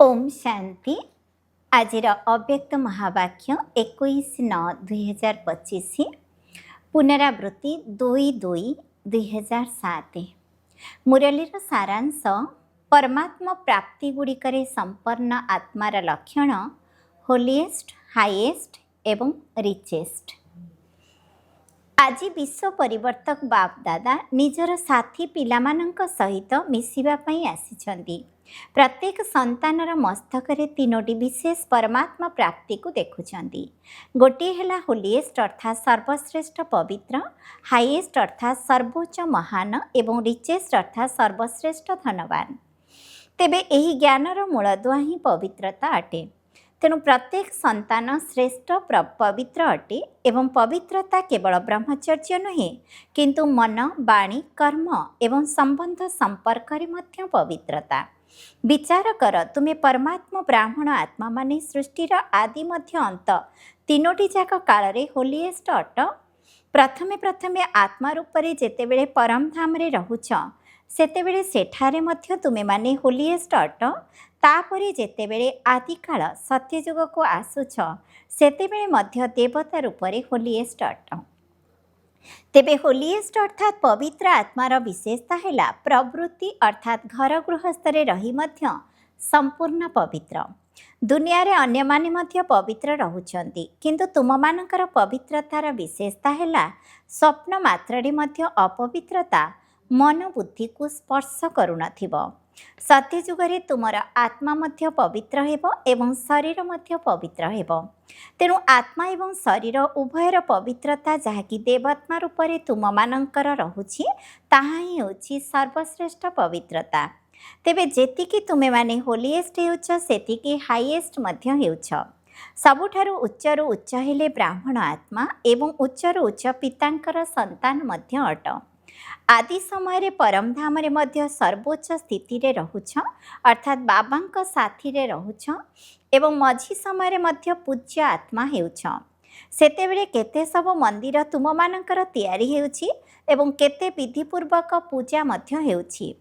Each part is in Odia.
ओम शांति। आज अव्यक्त महावाक्य 21/9/2025 पुनरावृत्ति 2/2/2007। मुरलीर सारांश परमात्मा प्राप्ति गुड़िकर संपन्न आत्मार लक्षण होलीएस्ट, हाईएस्ट एवं रिचेस्ट। आज विश्व परिवर्तक बाप दादा निजर साथी पिलामानंक सहित मिसिबा पई आसिछंती। प्रत्येक संतानर मस्तकरे तीनोटी विशेष परमात्मा प्राप्ति को देखुछंती। गोटे हेला होलीएस्ट अर्थात सर्वश्रेष्ठ पवित्र, हाईएस्ट अर्थात सर्वोच्च महान एवं रिचेस्ट अर्थात सर्वश्रेष्ठ धनवान। तेबे एही ज्ञानर मूलदुआ ही पवित्रता अटे। तेणु प्रत्येक संतान श्रेष्ठ पवित्र अटे एवं पवित्रता केवल ब्रह्मचर्य नुहे किंतु मन, वाणी, कर्म एवं संबंध संपर्क मध्य पवित्रता। विचार कर, तुम्हें परमात्मा ब्राह्मण आत्मा माने सृष्टिर आदि मध्य अंत तीनोटी जाक काल रे होलीएस्ट अट। प्रथमे प्रथमे आत्मा रूप रे जेतेबेले परम धाम रे रहुछ सेतेबेले सेठारे मध्य तुमे माने होलीएस्ट अट। तापरे जेतेबेले आदिकाल सत्ययुग को आसुछ सेतेबेले मध्य देवता रूप रे होलीएस्ट अट। तेबे होलीएस्ट अर्थात पवित्र आत्मार विशेषता है प्रवृत्ति अर्थात घर गृहस्थरे रही मध्य संपूर्ण पवित्र। दुनिया रे अन्य माने मध्य पवित्र रहुचंती किंतु तुममानकर पवित्रतार विशेषता है स्वप्न मात्ररे मध्य अपवित्रता मन बुद्धि को स्पर्श करुनथिब। सत्ययुगरे तुमर आत्मा मध्य पवित्र हेब एवं शरीर मध्य पवित्र हेब। तेणु आत्मा एवं शरीर उभयर पवित्रता जहाँकि देवात्मा रूप से तुममानंकर रहुछि ताहा ही होछि सर्वश्रेष्ठ पवित्रता। तेबे जेतिकी तुमे माने होलीएस्ट हेउछ सेतिकी हाईएस्ट मध्य हेउछ। सबुठारु उच्चरु उच्च हेले ब्राह्मण आत्मा एवं उच्चरु उच्च पितांकर संतान मध्य अट। आदि समय परम धाम रे मध्य सर्वोच्च स्थिति रे रहुछ अर्थात बाबांक साथी रे रहुछ एवं मझी समय मध्य पूज्य आत्मा हेउछ। सेतेबेले केते सब मंदिर तुम मानकर तैयारी हेउछि एवं केते विधिपूर्वक पूजा मध्य हेउछि।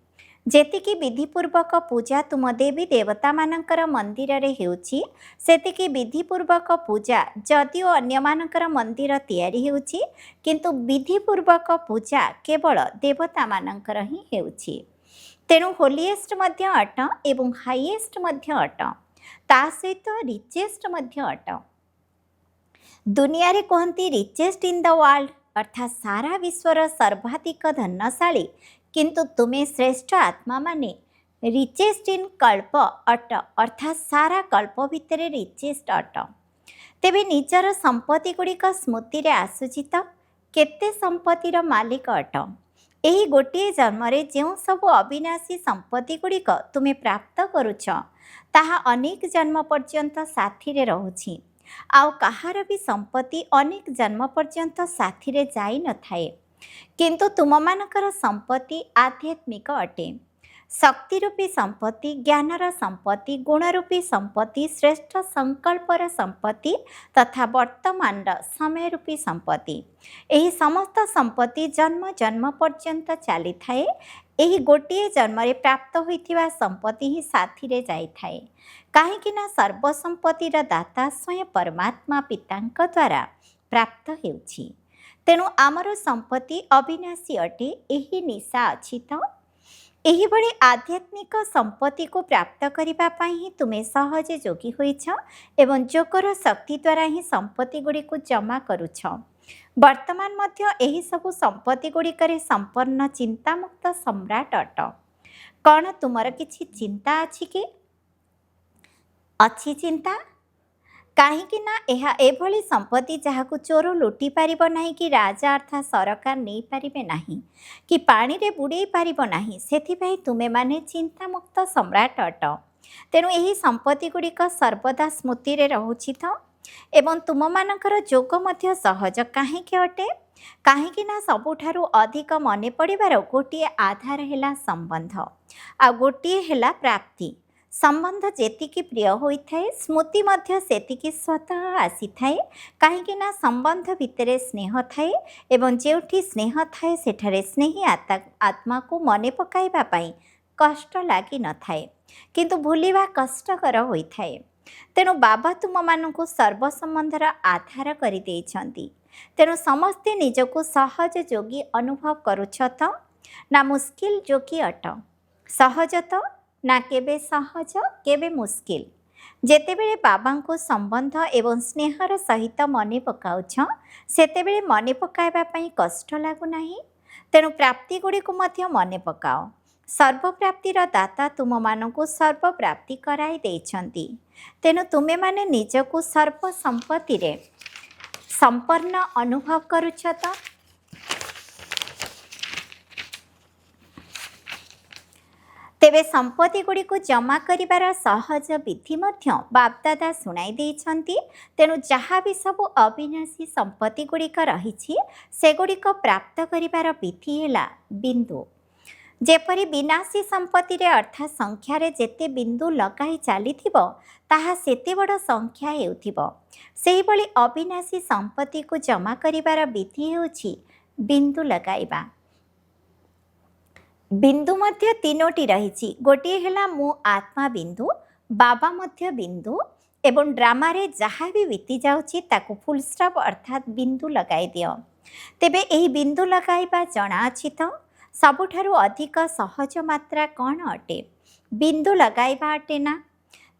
जेतिकी विधिपूर्वक पूजा तुम देवी देवता मानकर मंदिर रे हेउछि सेतिकी विधिपूर्वक पूजा जदिओ अन्य मानकर मंदिर तैयारी हेउछि किंतु विधिपूर्वक पूजा केवल देवता मानकर ही हेउछि। तेणु होलीएस्ट मध्य अट एवं हाईएस्ट मध्य अट, ता सहित रिचेस्ट मध्य अट। दुनिया रे कहती रिचेस्ट इन द वर्ल्ड अर्थात सारा विश्वर सर्वाधिक धनशाली किंतु तुम्हें श्रेष्ठ आत्मा माने रिचेस्ट इन कल्प अट अर्थात सारा कल्प भितर रिचेस्ट अट। तेबे निजर संपत्ति गुड़िक स्मृति रे आसुची तो केते संपत्तिर मालिक अट। एही गोटे जन्म रे जो सब अविनाशी संपत्ति गुड़िक तुम्हें प्राप्त करुछ ताहा अनेक जन्म पर्यंत साथी रे रहुछि। आउ कहार भी संपत्ति अनेक जन्म पर्यंत साथी रे जाई न थाए किंतु तुममानकर संपत्ति आध्यात्मिक अटे। शक्ति रूपी संपत्ति, ज्ञानर संपत्ति, गुणरूपी संपत्ति, श्रेष्ठ संकल्पर संपत्ति तथा वर्तमान समय रूपी संपत्ति। एही समस्त संपत्ति जन्म जन्म पर्यंत चली थाए। एही गोटे जन्म रे प्राप्त होइथिबा संपत्ति ही साथी रे जाई थाए। काहेकि ना सर्वसंपत्तिर दाता स्वयं परमात्मा पितांक द्वारा प्राप्त हेउछि। तेणु आमर संपत्ति अविनाशी अटे। एही निशा अछि तो एही बड़े आध्यात्मिक संपत्ति को प्राप्त करिबा पई ही तुमे सहजे जोगी होइछ एवं जोगर शक्ति द्वारा ही संपत्ति गुड़ी को जमा करुछ। वर्तमान मध्य एही सबु संपत्ति गुड़िकरे संपन्न चिंतामुक्त सम्राट अट। कौन तुमर किछि चिंता अछि कि? अछि चिंता काहीकि ना एहा एभली संपत्ति जहाकु चोर लुटी पारिबो नाही कि राजा अर्थात सरकार नहीं पारिबे नाही कि पानी रे बुड़े पारिबो नाही। सेथिपई तुमे माने चिंतामुक्त सम्राट अट। तेणु एही संपत्ति गुड़िक सर्वदा स्मृति रे रहुछि तो एवं तुममानकर जोग मध्य सहज काहेकि अटे? काहेकि ना सबुठारु अधिक मने पड़िबार गोटिए आधार हेला संबंध आ गोटिए हेला प्राप्ति। संबंध जेतिकी प्रिय होइथाए स्मृति मध्य सेतिकी स्वतः आसी थाए। काहेकि ना संबंध भितरे स्नेह थाए एवं जेउठी स्नेह थाए सेठारे स्नेही आत्मा को मने पकाइबा पई कष्ट लागि न थाए। କିନ୍ତୁ ଭୁଲିବା କଷ୍ଟକର ହୋଇଥାଏ। ତେଣୁ ବାବା ତୁମମାନଙ୍କୁ ସର୍ବ ସମ୍ବନ୍ଧର ଆଧାର କରିଦେଇଛନ୍ତି। ତେଣୁ ସମସ୍ତେ ନିଜକୁ ସହଜ ଯୋଗୀ ଅନୁଭବ କରୁଛ ତ ନା ମୁସ୍କିଲ ଯୋଗୀ ଅଟ? ସହଜ ତ ନା କେବେ ସହଜ କେବେ ମୁସ୍କିଲ? ଯେତେବେଳେ ବାବାଙ୍କୁ ସମ୍ବନ୍ଧ ଏବଂ ସ୍ନେହର ସହିତ ମନେ ପକାଉଛ ସେତେବେଳେ ମନେ ପକାଇବା ପାଇଁ କଷ୍ଟ ଲାଗୁନାହିଁ? ତେଣୁ ପ୍ରାପ୍ତିଗୁଡ଼ିକୁ ମଧ୍ୟ ମନେ ପକାଅ। ସର୍ବପ୍ରାପ୍ତିର ଦାତା ତୁମମାନଙ୍କୁ ସର୍ବପ୍ରାପ୍ତି କରାଇ ଦେଇଛନ୍ତି। ତେଣୁ ତୁମେମାନେ ନିଜକୁ ସର୍ବ ସମ୍ପତ୍ତିରେ ସମ୍ପନ୍ନ ଅନୁଭବ କରୁଛ ତ? ତେବେ ସମ୍ପତ୍ତିଗୁଡ଼ିକୁ ଜମା କରିବାର ସହଜ ବିଧି ମଧ୍ୟ ବାପଦାଦା ଶୁଣାଇ ଦେଇଛନ୍ତି। ତେଣୁ ଯାହା ବି ସବୁ ଅବିନାଶୀ ସମ୍ପତ୍ତିଗୁଡ଼ିକ ରହିଛି ସେଗୁଡ଼ିକ ପ୍ରାପ୍ତ କରିବାର ବିଧି ହେଲା ବିନ୍ଦୁ। ଯେପରି ବିନାଶୀ ସମ୍ପତ୍ତିରେ ଅର୍ଥାତ୍ ସଂଖ୍ୟାରେ ଯେତେ ବିନ୍ଦୁ ଲଗାଇ ଚାଲିଥିବ ତାହା ସେତେ ବଡ଼ ସଂଖ୍ୟା ହେଉଥିବ। ସେହିଭଳି ଅବିନାଶୀ ସମ୍ପତ୍ତିକୁ ଜମା କରିବାର ବିଧି ହେଉଛି ବିନ୍ଦୁ ଲଗାଇବା। ବିନ୍ଦୁ ମଧ୍ୟ ତିନୋଟି ରହିଛି। ଗୋଟିଏ ହେଲା ମୁଁ ଆତ୍ମା ବିନ୍ଦୁ, ବାବା ମଧ୍ୟ ବିନ୍ଦୁ ଏବଂ ଡ୍ରାମାରେ ଯାହା ବି ବିତି ଯାଉଛି ତାକୁ ଫୁଲ୍ ଷ୍ଟପ୍ ଅର୍ଥାତ୍ ବିନ୍ଦୁ ଲଗାଇ ଦିଅ। ତେବେ ଏହି ବିନ୍ଦୁ ଲଗାଇବା ଜଣାଅଛି ତ? ସବୁଠାରୁ ଅଧିକ ସହଜ ମାତ୍ରା କ'ଣ ଅଟେ? ବିନ୍ଦୁ ଲଗାଇବା ଅଟେ ନା?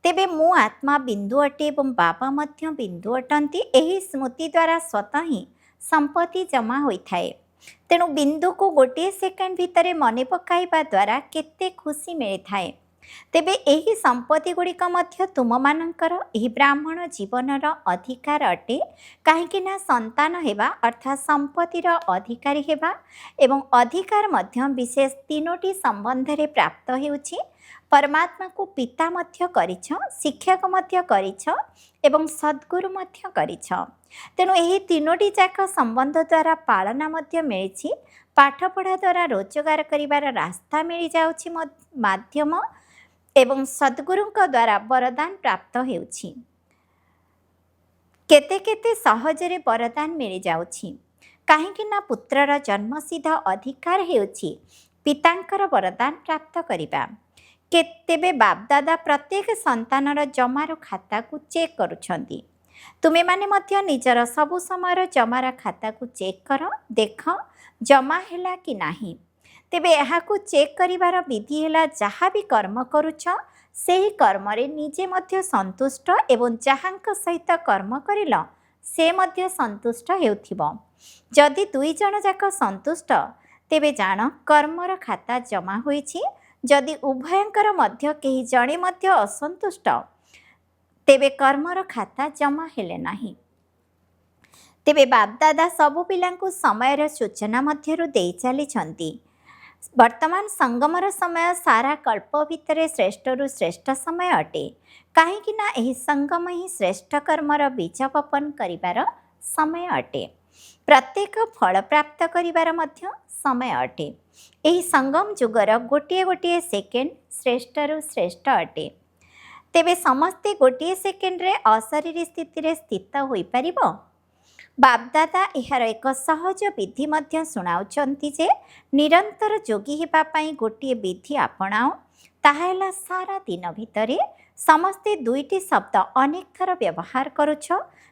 ତେବେ ମୁଁ ଆତ୍ମା ବିନ୍ଦୁ ଅଟେ ଏବଂ ବାବା ମଧ୍ୟ ବିନ୍ଦୁ ଅଟନ୍ତି। ଏହି ସ୍ମୃତି ଦ୍ୱାରା ସ୍ୱତଃ ହିଁ ସମ୍ପତ୍ତି ଜମା ହୋଇଥାଏ। ତେଣୁ ବିନ୍ଦୁକୁ ଗୋଟିଏ ସେକେଣ୍ଡ ଭିତରେ ମନେ ପକାଇବା ଦ୍ୱାରା କେତେ ଖୁସି ମିଳିଥାଏ। ତେବେ ଏହି ସମ୍ପତ୍ତି ଗୁଡ଼ିକ ମଧ୍ୟ ତୁମମାନଙ୍କର ଏହି ବ୍ରାହ୍ମଣ ଜୀବନର ଅଧିକାର ଅଟେ। କାହିଁକି ନା ସନ୍ତାନ ହେବା ଅର୍ଥାତ୍ ସମ୍ପତ୍ତିର ଅଧିକାରୀ ହେବା ଏବଂ ଅଧିକାର ମଧ୍ୟ ବିଶେଷ ତିନୋଟି ସମ୍ବନ୍ଧରେ ପ୍ରାପ୍ତ ହେଉଛି। ପରମାତ୍ମାକୁ ପିତା ମଧ୍ୟ କରିଛ, ଶିକ୍ଷକ ମଧ୍ୟ କରିଛ ଏବଂ ସଦ୍ଗୁରୁ ମଧ୍ୟ କରିଛ। ତେଣୁ ଏହି ତିନୋଟି ଯାକ ସମ୍ବନ୍ଧ ଦ୍ୱାରା ପାଳନା ମଧ୍ୟ ମିଳିଛି। ପାଠପଢ଼ା ଦ୍ୱାରା ରୋଜଗାର କରିବାର ରାସ୍ତା ମିଳିଯାଉଛି ମାଧ୍ୟମ ଏବଂ ସଦ୍ଗୁରୁଙ୍କ ଦ୍ୱାରା ବରଦାନ ପ୍ରାପ୍ତ ହେଉଛି। କେତେ କେତେ ସହଜରେ ବରଦାନ ମିଳିଯାଉଛି। କାହିଁକି ନା ପୁତ୍ରର ଜନ୍ମସିଦ୍ଧ ଅଧିକାର ହେଉଛି ପିତାଙ୍କର ବରଦାନ ପ୍ରାପ୍ତ କରିବା। ତେବେ ବାପଦାଦା ପ୍ରତ୍ୟେକ ସନ୍ତାନର ଜମାର ଖାତାକୁ ଚେକ୍ କରୁଛନ୍ତି। ତୁମେମାନେ ମଧ୍ୟ ନିଜର ସବୁ ସମୟର ଜମାର ଖାତାକୁ ଚେକ୍ କର, ଦେଖ ଜମା ହେଲା କି ନାହିଁ। ତେବେ ଏହାକୁ ଚେକ୍ କରିବାର ବିଧି ହେଲା ଯାହା ବି କର୍ମ କରୁଛ ସେହି କର୍ମରେ ନିଜେ ମଧ୍ୟ ସନ୍ତୁଷ୍ଟ ଏବଂ ଯାହାଙ୍କ ସହିତ କର୍ମ କରିଲ ସେ ମଧ୍ୟ ସନ୍ତୁଷ୍ଟ ହେଉଥିବ। ଯଦି ଦୁଇ ଜଣ ଯାକ ସନ୍ତୁଷ୍ଟ ତେବେ ଜାଣ କର୍ମର ଖାତା ଜମା ହୋଇଛି। ଯଦି ଉଭୟଙ୍କର ମଧ୍ୟ କେହି ଜଣେ ମଧ୍ୟ ଅସନ୍ତୁଷ୍ଟ ତେବେ କର୍ମର ଖାତା ଜମା ହେଲେ ନାହିଁ। ତେବେ ବାପଦାଦା ସବୁ ପିଲାଙ୍କୁ ସମୟର ସୂଚନା ମଧ୍ୟରୁ ଦେଇ ଚାଲିଛନ୍ତି। ବର୍ତ୍ତମାନ ସଙ୍ଗମର ସମୟ ସାରା କଳ୍ପ ଭିତରେ ଶ୍ରେଷ୍ଠରୁ ଶ୍ରେଷ୍ଠ ସମୟ ଅଟେ। କାହିଁକି ନା ଏହି ସଙ୍ଗମ ହିଁ ଶ୍ରେଷ୍ଠ କର୍ମର ବୀଜ ବପନ କରିବାର ସମୟ ଅଟେ। ପ୍ରତ୍ୟେକ ଫଳ ପ୍ରାପ୍ତ କରିବାର ମଧ୍ୟ ସମୟ ଅଟେ। ଏହି ସଙ୍ଗମ ଯୁଗର ଗୋଟିଏ ଗୋଟିଏ ସେକେଣ୍ଡ ଶ୍ରେଷ୍ଠରୁ ଶ୍ରେଷ୍ଠ ଅଟେ। ତେବେ ସମସ୍ତେ ଗୋଟିଏ ସେକେଣ୍ଡରେ ଅଶରୀରୀ ସ୍ଥିତିରେ ସ୍ଥିତ ହୋଇପାରିବ? ବାପଦାଦା ଏହାର ଏକ ସହଜ ବିଧି ମଧ୍ୟ ଶୁଣାଉଛନ୍ତି ଯେ ନିରନ୍ତର ଯୋଗୀ ହେବା ପାଇଁ ଗୋଟିଏ ବିଧି ଆପଣାଅ। ତାହା ହେଲା ସାରା ଦିନ ଭିତରେ ସମସ୍ତେ ଦୁଇଟି ଶବ୍ଦ ଅନେକ ଥର ବ୍ୟବହାର କରୁଛ।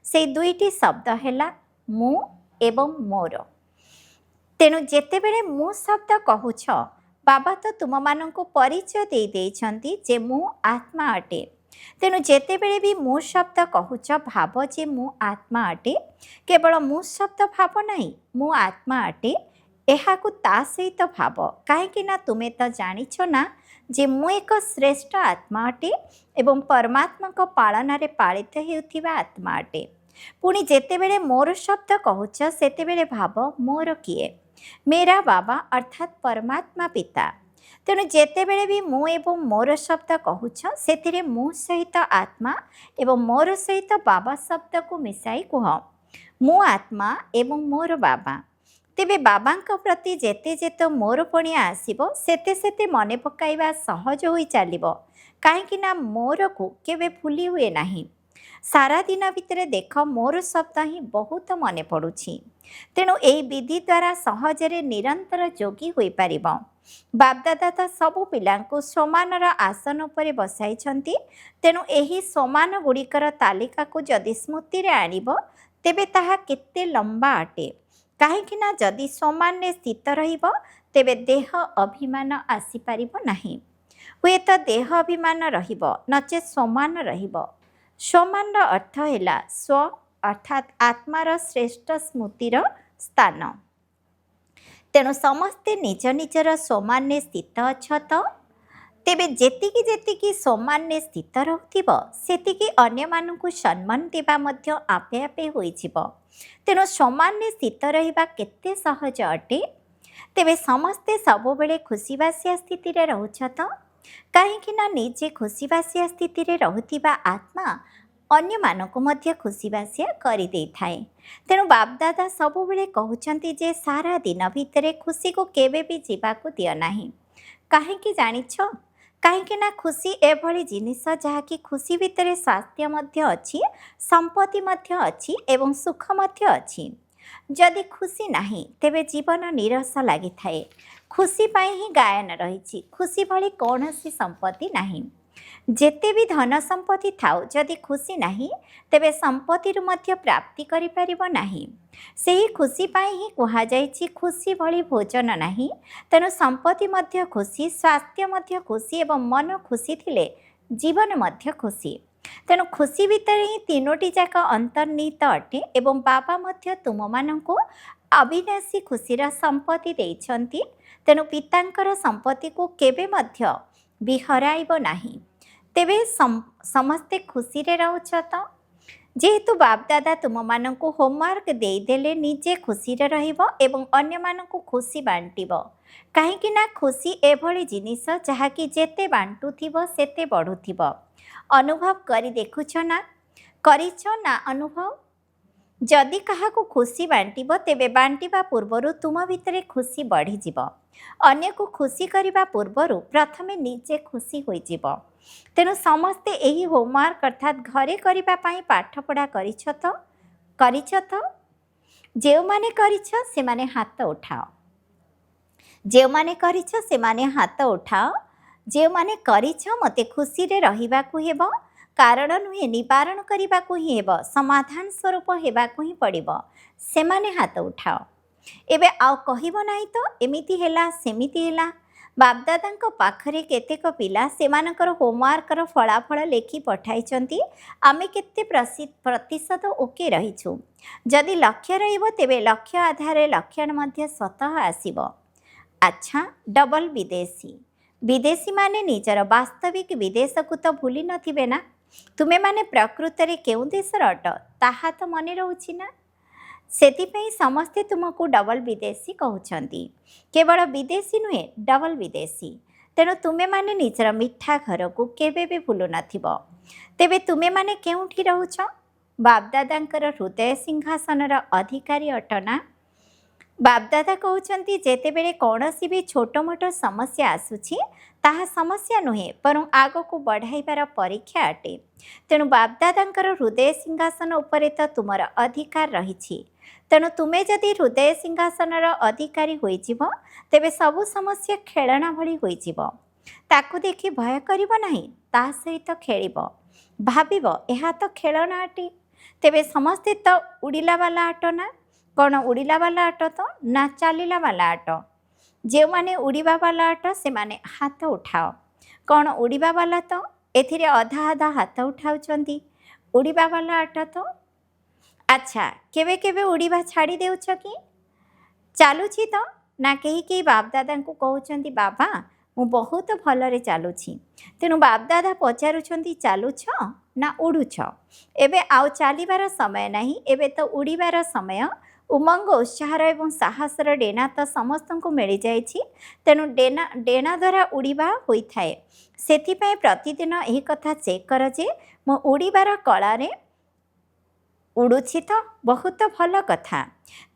ସେଇ ଦୁଇଟି ଶବ୍ଦ ହେଲା ମୁଁ ଏବଂ ମୋର। ତେଣୁ ଯେତେବେଳେ ମୁଁ ଶବ୍ଦ କହୁଛ ବାବା ତ ତୁମମାନଙ୍କୁ ପରିଚୟ ଦେଇଛନ୍ତି ଯେ ମୁଁ ଆତ୍ମା ଅଟେ। ତେଣୁ ଯେତେବେଳେ ବି ମୁଁ ଶବ୍ଦ କହୁଛ ଭାବ ଯେ ମୁଁ ଆତ୍ମା ଅଟେ। କେବଳ ମୁଁ ଶବ୍ଦ ଭାବ ନାହିଁ, ମୁଁ ଆତ୍ମା ଅଟେ ଏହାକୁ ତା ସହିତ ଭାବ। କାହିଁକି ନା ତୁମେ ତ ଜାଣିଛ ନା ଯେ ମୁଁ ଏକ ଶ୍ରେଷ୍ଠ ଆତ୍ମା ଅଟେ ଏବଂ ପରମାତ୍ମାଙ୍କ ପାଳନାରେ ପାଳିତ ହେଉଥିବା ଆତ୍ମା ଅଟେ। ପୁଣି ଯେତେବେଳେ ମୋର ଶବ୍ଦ କହୁଛ ସେତେବେଳେ ଭାବ ମୋର କିଏ? ମେରା ବାବା ଅର୍ଥାତ୍ ପରମାତ୍ମା ପିତା। ତେଣୁ ଯେତେବେଳେ ବି ମୁଁ ଏବଂ ମୋର ଶବ୍ଦ କହୁଛ ସେଥିରେ ମୁଁ ସହିତ ଆତ୍ମା ଏବଂ ମୋର ସହିତ ବାବା ଶବ୍ଦକୁ ମିଶାଇ କୁହ। ମୁଁ ଆତ୍ମା ଏବଂ ମୋର ବାବା। ତେବେ ବାବାଙ୍କ ପ୍ରତି ଯେତେ ଯେତେ ମୋର ପଣିଆ ଆସିବ ସେତେ ସେତେ ମନେ ପକାଇବା ସହଜ ହୋଇ ଚାଲିବ। କାହିଁକି ନା ମୋରକୁ କେବେ ଭୁଲି ହୁଏ ନାହିଁ। सारा दिन भितर देख मोर शब्द ही बहुत मन पड़ुछि। तेणु एही विधि द्वारा सहजरे निरंतर जोगी होई पारिबो। बापदादा तो सबु पिलांकु सोमानर आसन उपरे बसाइछन्ति। तेणु एही सोमान गुड़िकर तालिका को जदि स्मृति रे आनिबो तेबे ताहा केते लंबा अटे। काहेकि ना जदि सोमाने स्थित रहिबो तेबे देह अभिमान आसी पारिबो नाही। हुएत देह अभिमान रहिबो नचे सोमान रहिबो। सोमान अर्थ है स्व अर्थात आत्मार श्रेष्ठ स्मृतिर स्थान। तेणु समस्ते निज निजर सोमान्य स्थित अछ तो तेबे जेतिकी जेतिकी सोमान्य स्थित रहुथिबो सेतिकी अन्य मानकु सम्मान देबा मध्य आपे आपे होइजिबो। तेणु सोमान्य स्थित रहिबा केते सहज अटे। तेबे समस्ते सबुबेले खुशीबासिया स्थिति रे रहुछ तो काहेकि ना निजे खुशीबासिया स्थिति रे रहुथिबा आत्मा अन्य मानकु मध्य खुशीबासिया करि देइथाए। तेणु बापदादा सबुबेले कहउछन्ति जे सारा दिन भितरे खुशी को केबे भी जीवाकु दियो नाही। काहेकि जानिछ काहेकि ना खुशी एभली जिनिस जहाँकि खुशी भितरे स्वास्थ्य मध्य अछि, संपत्ति मध्य अछि एवं सुख मध्य अछि। जदि खुशी नाही तेबे जीवन नीरस लागि थाए। खुशी पाई ही गायन रहिछि। खुशी भली कौनसी संपत्ति नाही। जेते भी धन संपत्ति थाउ जदि खुशी नाही तेबे संपत्ति मध्य प्राप्ति करि परिबो नाही। सेही खुशी पाई ही कुहा जाइछि खुशी भली भोजन नाही। तेणु संपत्ति मध्य खुशी, स्वास्थ्य मध्य खुशी एवं मन खुशी थिले जीवन मध्य खुशी। तेणु खुशी भितर ही तीनोटी जाक अंतर्निहित अटे एवं बाबा मध्य तुम मानंकु अविनाशी खुशीर संपत्ति देइछन्ति। तेणु पितांकर संपत्ति को केबे मध्य बिहराइब नाही। तेबे समस्ते खुशी रे रहउछ तो जेहेतु बापदादा तुम मानंकु होमवर्क देदेले निजे खुशी रे रहिबो एवं अन्य मानंकु खुशी बांटिबो। काहेकि ना खुशी एभली जिनिस जहाँकि जेते बांटुथिबो सेते बढ़ुथिबो। अनुभव करी देखुछ ना, करिछ ना अनुभव। जदि काहाकु खुशी बांटिबो तेबे बांटिबा पूर्वरु तुम भितरे खुशी बढ़ी जिवो। अन्य को खुशी करिबा पूर्वरु प्रथमे निजे खुशी होई जिवो। तेणु समस्ते एही होमवर्क अर्थात घरे करिबा पाई पाठ पढ़ा करिछ तो जेउ माने करिछ से माने हाथ उठाओ। जेउ माने करिछ से माने हाथ उठाओ। जेउ माने करिछ मते खुशी रे रहिबाकु हेबो। कारण नुहे निवारण करिबाकु ही हेबो। समाधान स्वरूप हेबाकु ही पड़िबो। से माने हाथ उठाओ। एबे आउ कहिबो नाही तो एमिति हेला सेमिति हेला। बापदादांको पाखरे केतेक पिला सेमानकर होमवर्कर फलाफल लेखि पठाइछन्ति। आमे केते प्रतिशत ओके रहिछु। जदि लक्ष्य रहिबो तेबे लक्ष्य आधारे लक्षण मध्य स्वतः आसीबो। अच्छा, डबल विदेशी विदेशी माने निजर वास्तविक विदेश को तो भूली नथिबे ना। तुमे माने प्रकृत रे केउ देशर अट ताहा तो मने रहउछि ना। सेतिपई समस्ते तुमको डबल विदेशी कहउछन्ति। केवल विदेशी नुहे डबल विदेशी। तेणु तुमे माने निजर मिठा घर को केबे भी भूलु नथिबो। तेबे तुमे माने केउठी रहउछ? बापदादांकर हृदय सिंहासनर अधिकारी अटना। बापदादा कहउछन्ति जेतेबेले कौनसी भी छोट मोट समस्या आसुछि ताहा समस्या नुहे परं आग को बढ़ाइबार परीक्षा अटे। तेणु बापदादांकर हृदय सिंहासन उपरे तो तुमर अधिकार रहिछि। तेणु तुमे जदि हृदय सिंहासनर अधिकारी होइजिबो तेबे सबु समस्या खेलना भली होइजिबो। ताकु देखि भय करिबो नाही, ता सहित खेलिबो। भाबिबो एहा तो खेलना अटे। तेबे समस्ते तो उड़िला वाला आट ना। कौन उड़िला वाला आट तो ना चलिला वाला आट। जे माने उड़ीबा वाला आट से माने हाथ उठाओ। कौन उड़ीबा वाला तो एथिरे अधा अधा हाथ उठाउछन्ति। उड़ीबा वाला आट तो अच्छा केबे केबे उड़ीबा छाड़ी देउछ कि चालुछि तो ना केही केही बापदादा को कहउछन्ति बाबा मु बहुत भलरे चालुछि। तेणु बापदादा पचारुछन्ति चालुछ ना उड़ुछ। एबे आउ चालिबार समय नाही, एबे तो उड़ीबार समय। उमंग उत्साहर एवं साहसर डेना तो समस्त को मिल जाइछि। तेणु डेना द्वारा उड़ीबा होइथाए। सेथिपई प्रतिदिन एही कथा चेक कर जे मु उड़ीबार कलारे उड़ुछि तो बहुत भल कथा।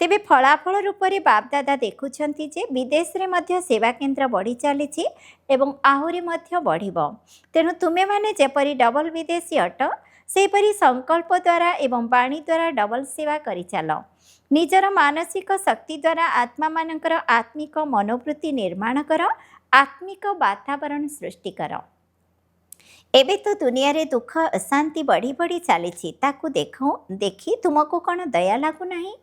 तेबे फलाफल रूप में बापदादा देखुछन्ति जे विदेश रे मध्य सेवा केन्द्र बढ़ी चलीछि एवं आहुरी मध्य बढ़िबो। तेणु तुमे माने जेपरि डबल विदेशी अट ସେହିପରି ସଂକଳ୍ପ ଦ୍ୱାରା ଏବଂ ବାଣୀ ଦ୍ୱାରା ଡବଲ ସେବା କରିଚାଲ। ନିଜର ମାନସିକ ଶକ୍ତି ଦ୍ୱାରା ଆତ୍ମାମାନଙ୍କର ଆତ୍ମିକ ମନୋବୃତ୍ତି ନିର୍ମାଣ କର, ଆତ୍ମିକ ବାତାବରଣ ସୃଷ୍ଟି କର। ଏବେ ତ ଦୁନିଆରେ ଦୁଃଖ ଅଶାନ୍ତି ବଢ଼ି ବଢ଼ି ଚାଲିଛି, ତାକୁ ଦେଖି ତୁମକୁ କ'ଣ ଦୟା ଲାଗୁନାହିଁ?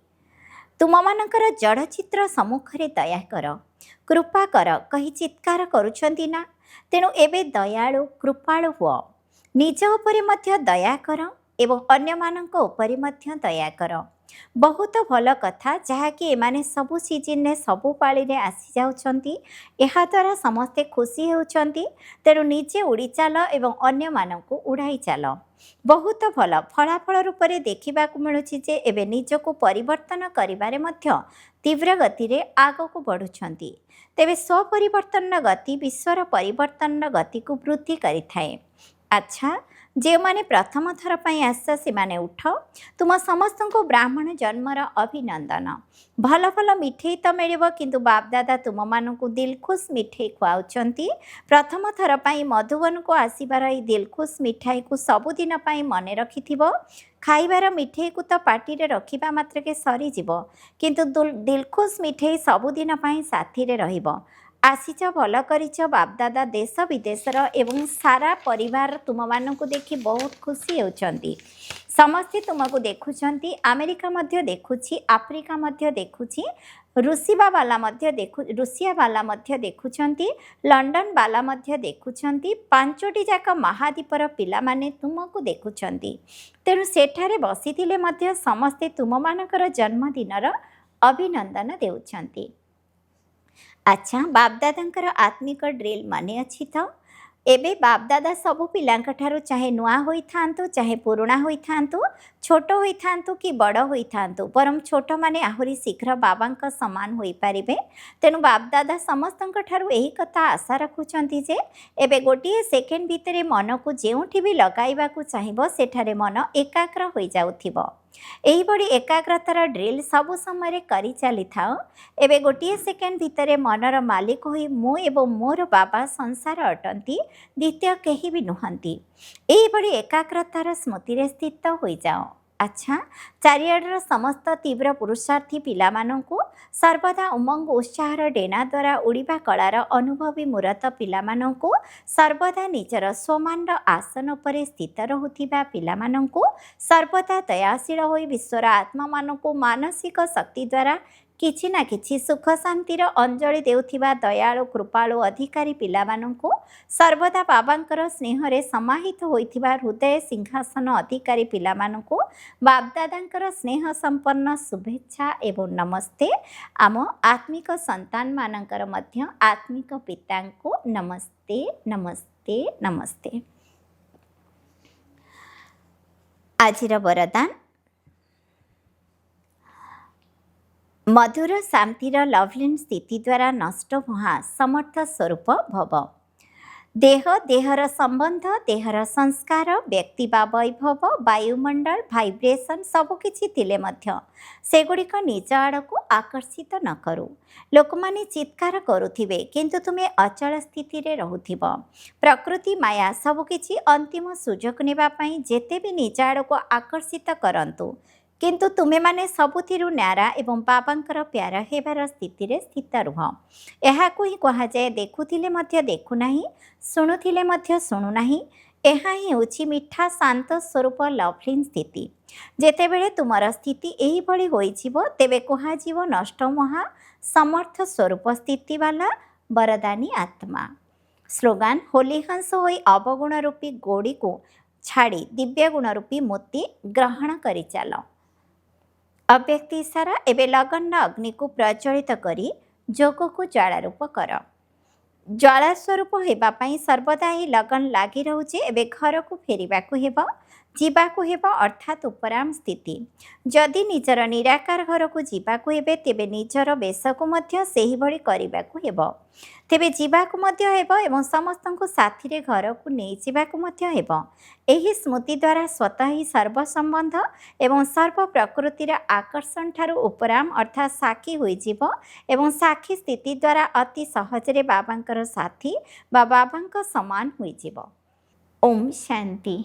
ତୁମମାନଙ୍କର ଜଡ଼ଚିତ୍ର ସମ୍ମୁଖରେ ଦୟା କର, କୃପା କର କହି ଚିତ୍କାର କରୁଛନ୍ତି ନା? ତେଣୁ ଏବେ ଦୟାଳୁ କୃପାଳୁ ହୁଅ। ନିଜ ଉପରେ ମଧ୍ୟ ଦୟା କର ଏବଂ ଅନ୍ୟମାନଙ୍କ ଉପରେ ମଧ୍ୟ ଦୟା କର। ବହୁତ ଭଲ କଥା, ଯାହାକି ଏମାନେ ସବୁ ସିଜିନ୍ରେ ସବୁ ପାଳିରେ ଆସିଯାଉଛନ୍ତି। ଏହାଦ୍ୱାରା ସମସ୍ତେ ଖୁସି ହେଉଛନ୍ତି। ତେଣୁ ନିଜେ ଉଡ଼ି ଚାଲ ଏବଂ ଅନ୍ୟମାନଙ୍କୁ ଉଡ଼ାଇ ଚାଲ। ବହୁତ ଭଲ ଫଳାଫଳ ରୂପରେ ଦେଖିବାକୁ ମିଳୁଛି ଯେ ଏବେ ନିଜକୁ ପରିବର୍ତ୍ତନ କରିବାରେ ମଧ୍ୟ ତୀବ୍ର ଗତିରେ ଆଗକୁ ବଢ଼ୁଛନ୍ତି। ତେବେ ସ୍ୱପରିବର୍ତ୍ତନର ଗତି ବିଶ୍ୱର ପରିବର୍ତ୍ତନର ଗତିକୁ ବୃଦ୍ଧି କରିଥାଏ। ଆଚ୍ଛା, ଯେଉଁମାନେ ପ୍ରଥମ ଥର ପାଇଁ ଆସିଛ ସେମାନେ ଉଠ। ତୁମ ସମସ୍ତଙ୍କୁ ବ୍ରାହ୍ମଣ ଜନ୍ମର ଅଭିନନ୍ଦନ। ଭଲ ଭଲ ମିଠେଇ ତ ମିଳିବ, କିନ୍ତୁ ବାପଦାଦା ତୁମମାନଙ୍କୁ ଦିଲଖୁସ୍ ମିଠେଇ ଖୁଆଉଛନ୍ତି। ପ୍ରଥମ ଥର ପାଇଁ ମଧୁବନକୁ ଆସିବାର ଏହି ଦିଲଖୁସ୍ ମିଠାଇକୁ ସବୁଦିନ ପାଇଁ ମନେ ରଖିଥିବ। ଖାଇବାର ମିଠେଇକୁ ତ ପାଟିରେ ରଖିବା ମାତ୍ରକେ ସରିଯିବ, କିନ୍ତୁ ଦିଲଖୁସ୍ ମିଠେଇ ସବୁଦିନ ପାଇଁ ସାଥିରେ ରହିବ। ଆସିଛ, ଭଲ କରିଛ। ବାପଦାଦା ଦେଶ ବିଦେଶର ଏବଂ ସାରା ପରିବାର ତୁମମାନଙ୍କୁ ଦେଖି ବହୁତ ଖୁସି ହେଉଛନ୍ତି। ସମସ୍ତେ ତୁମକୁ ଦେଖୁଛନ୍ତି। ଆମେରିକା ମଧ୍ୟ ଦେଖୁଛି, ଆଫ୍ରିକା ମଧ୍ୟ ଦେଖୁଛି, ରୁଷିଆ ବାଲା ମଧ୍ୟ ଦେଖୁଛନ୍ତି, ଲଣ୍ଡନ ବାଲା ମଧ୍ୟ ଦେଖୁଛନ୍ତି। 5ଟି ଯାକ ମହାଦ୍ୱୀପର ପିଲାମାନେ ତୁମକୁ ଦେଖୁଛନ୍ତି। ତେଣୁ ସେଠାରେ ବସିଥିଲେ ମଧ୍ୟ ସମସ୍ତେ ତୁମମାନଙ୍କର ଜନ୍ମଦିନର ଅଭିନନ୍ଦନ ଦେଉଛନ୍ତି। ଆଚ୍ଛା, ବାପଦାଦାଙ୍କର ଆତ୍ମିକ ଡ୍ରିଲ୍ ମନେ ଅଛି ତ? ଏବେ ବାପଦାଦା ସବୁ ପିଲାଙ୍କ ଠାରୁ ଚାହେ ନୂଆ ହୋଇଥାନ୍ତୁ, ଚାହେ ପୁରୁଣା ହୋଇଥାନ୍ତୁ, ଛୋଟ ହୋଇଥାନ୍ତୁ କି ବଡ଼ ହୋଇଥାନ୍ତୁ, ବରଂ ଛୋଟମାନେ ଆହୁରି ଶୀଘ୍ର ବାବାଙ୍କ ସମାନ ହୋଇପାରିବେ। ତେଣୁ ବାପଦାଦା ସମସ୍ତଙ୍କ ଠାରୁ ଏହି କଥା ଆଶା ରଖୁଛନ୍ତି ଯେ ଏବେ ଗୋଟିଏ ସେକେଣ୍ଡ ଭିତରେ ମନକୁ ଯେଉଁଠି ବି ଲଗାଇବାକୁ ଚାହିଁବ ସେଠାରେ ମନ ଏକାଗ୍ର ହୋଇଯାଉଥିବ। ଏହିଭଳି ଏକାଗ୍ରତାର ଡ୍ରିଲ୍ ସବୁ ସମୟରେ କରି ଚାଲିଥାଅ। ଏବେ ଗୋଟିଏ ସେକେଣ୍ଡ ଭିତରେ ମନର ମାଲିକ ହୋଇ ମୁଁ ଏବଂ ମୋର ବାବା ସଂସାର ଅଟନ୍ତି, ଦ୍ୱିତୀୟ କେହି ବି ନୁହନ୍ତି। ଏହିଭଳି ଏକାଗ୍ରତାର ସ୍ମୃତିରେ ସ୍ଥିତ ହୋଇଯାଅ। ଆଚ୍ଛା, ଚାରିଆଡ଼ର ସମସ୍ତ ତୀବ୍ର ପୁରୁଷାର୍ଥୀ ପିଲାମାନଙ୍କୁ, ସର୍ବଦା ଉମଙ୍ଗ ଉତ୍ସାହର ଡେଣା ଦ୍ୱାରା ଉଡ଼ିବା କଳାର ଅନୁଭବୀ ମୂରତ ପିଲାମାନଙ୍କୁ, ସର୍ବଦା ନିଜର ସ୍ୱମାନର ଆସନ ଉପରେ ସ୍ଥିତ ରହୁଥିବା ପିଲାମାନଙ୍କୁ, ସର୍ବଦା ଦୟାଶୀଳ ହୋଇ ବିଶ୍ୱର ଆତ୍ମାମାନଙ୍କୁ ମାନସିକ ଶକ୍ତି ଦ୍ୱାରା କିଛି ନା କିଛି ସୁଖ ଶାନ୍ତିର ଅଞ୍ଜଳି ଦେଉଥିବା ଦୟାଳୁ କୃପାଳୁ ଅଧିକାରୀ ପିଲାମାନଙ୍କୁ, ସର୍ବଦା ବାବାଙ୍କର ସ୍ନେହରେ ସମାହିତ ହୋଇଥିବା ହୃଦୟ ସିଂହାସନ ଅଧିକାରୀ ପିଲାମାନଙ୍କୁ ବାପଦାଦାଙ୍କର ସ୍ନେହ ସମ୍ପନ୍ନ ଶୁଭେଚ୍ଛା ଏବଂ ନମସ୍ତେ। ଆମ ଆତ୍ମିକ ସନ୍ତାନମାନଙ୍କର ମଧ୍ୟ ଆତ୍ମିକ ପିତାଙ୍କୁ ନମସ୍ତେ ନମସ୍ତେ ନମସ୍ତେ। ଆଜିର ବରଦାନ, ମଧୁର ଶାନ୍ତିର ଲଭଲିନ୍ ସ୍ଥିତି ଦ୍ୱାରା ନଷ୍ଟ ମହା ସମର୍ଥ ସ୍ୱରୂପ ଭବ। ଦେହର ସମ୍ବନ୍ଧ, ଦେହର ସଂସ୍କାର, ବ୍ୟକ୍ତି ବା ବୈଭବ, ବାୟୁମଣ୍ଡଳ, ଭାଇବ୍ରେସନ୍ ସବୁକିଛି ଥିଲେ ମଧ୍ୟ ସେଗୁଡ଼ିକ ନିଜ ଆଡ଼କୁ ଆକର୍ଷିତ ନ କରୁ। ଲୋକମାନେ ଚିତ୍କାର କରୁଥିବେ, କିନ୍ତୁ ତୁମେ ଅଚଳ ସ୍ଥିତିରେ ରହୁଥିବ। ପ୍ରକୃତି ମାୟା ସବୁକିଛି ଅନ୍ତିମ ସୁଯୋଗ ନେବା ପାଇଁ ଯେତେ ବି ନିଜ ଆଡ଼କୁ ଆକର୍ଷିତ କରନ୍ତୁ, କିନ୍ତୁ ତୁମେମାନେ ସବୁଥିରୁ ନ୍ୟାରା ଏବଂ ବାବାଙ୍କର ପ୍ୟାର ହେବାର ସ୍ଥିତିରେ ସ୍ଥିତ ରୁହ। ଏହାକୁ ହିଁ କୁହାଯାଏ ଦେଖୁଥିଲେ ମଧ୍ୟ ଦେଖୁନାହିଁ, ଶୁଣୁଥିଲେ ମଧ୍ୟ ଶୁଣୁନାହିଁ। ଏହା ହିଁ ହେଉଛି ମିଠା ଶାନ୍ତ ସ୍ୱରୂପ ଲଭଲିନ୍ ସ୍ଥିତି। ଯେତେବେଳେ ତୁମର ସ୍ଥିତି ଏହିଭଳି ହୋଇଯିବ, ତେବେ କୁହାଯିବ ନଷ୍ଟ ମହା ସମର୍ଥ ସ୍ୱରୂପ ସ୍ଥିତିବାଲା ବରଦାନୀ ଆତ୍ମା। ସ୍ଲୋଗାନ, ହୋଲି ହଂସ ହୋଇ ଅବଗୁଣ ରୂପୀ ଗୋଡ଼ିକୁ ଛାଡ଼ି ଦିବ୍ୟ ଗୁଣ ରୂପୀ ମୋତି ଗ୍ରହଣ କରିଚାଲ। ଅବ୍ୟକ୍ତ ଇଶାରା, ଏବେ ଲଗନର ଅଗ୍ନିକୁ ପ୍ରଜ୍ୱଳିତ କରି ଯୋଗକୁ ଜ୍ୱାଳାରୂପ କର। ଜ୍ୱାଳା ସ୍ୱରୂପ ହେବା ପାଇଁ ସର୍ବଦା ଏହି ଲଗନ ଲାଗି ରହୁଛି। ଏବେ ଘରକୁ ଫେରିବାକୁ ହେବ, ଯିବାକୁ ହେବ, ଅର୍ଥାତ୍ ଉପରାମ ସ୍ଥିତି। ଯଦି ନିଜର ନିରାକାର ଘରକୁ ଯିବାକୁ ହେବେ, ତେବେ ନିଜର ବେଶକୁ ମଧ୍ୟ ସେହିଭଳି କରିବାକୁ ହେବ। ତେବେ ଯିବାକୁ ମଧ୍ୟ ହେବ ଏବଂ ସମସ୍ତଙ୍କୁ ସାଥିରେ ଘରକୁ ନେଇଯିବାକୁ ମଧ୍ୟ ହେବ। ଏହି ସ୍ମୃତି ଦ୍ୱାରା ସ୍ୱତଃ ହିଁ ସର୍ବସମ୍ବନ୍ଧ ଏବଂ ସର୍ବ ପ୍ରକୃତିର ଆକର୍ଷଣ ଠାରୁ ଉପରାମ ଅର୍ଥାତ୍ ସାକ୍ଷୀ ହୋଇଯିବ ଏବଂ ସାକ୍ଷୀ ସ୍ଥିତି ଦ୍ୱାରା ଅତି ସହଜରେ ବାବାଙ୍କର ସାଥୀ ବା ବାବାଙ୍କ ସମାନ ହୋଇଯିବ। ଓମ୍ ଶାନ୍ତି।